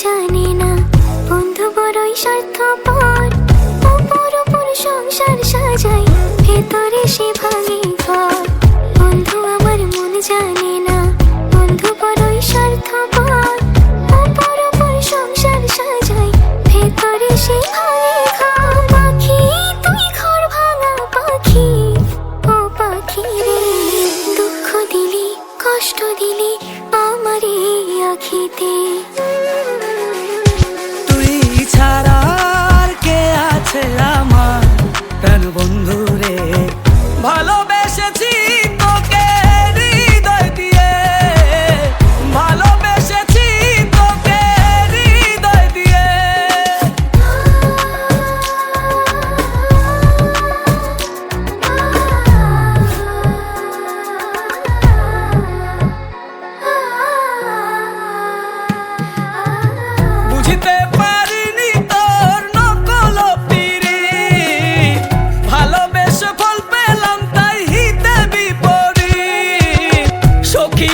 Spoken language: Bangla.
জানে না বন্ধু বড়ই স্বার্থপর, অপর অপর সংসার সাজাই, ভেতরে সে ভাঙে ঘর। বন্ধু আমার মন জানে না বন্ধু বড়ই স্বার্থপর, অপর অপর সংসার সাজাই, ভেতরে সে ভাঙে ঘর। পাখি তুই ঘর ভাঙা পাখি, ও পাখি রে, দুঃখ দিলি কষ্ট দিলি আমারে আখিতে। তুই ছাড়া আর কে আছে আমার প্রাণ বন্ধু রে, ভালোবেসেছি তোকে হৃদয় দিয়ে, ভালোবেসেছি তোকে হৃদয় দিয়ে। বুঝতে পারিনি তোর নকল পিরিত, ভালোবেসে ফল পেলাম তাই হিতে বিপরীত। সখী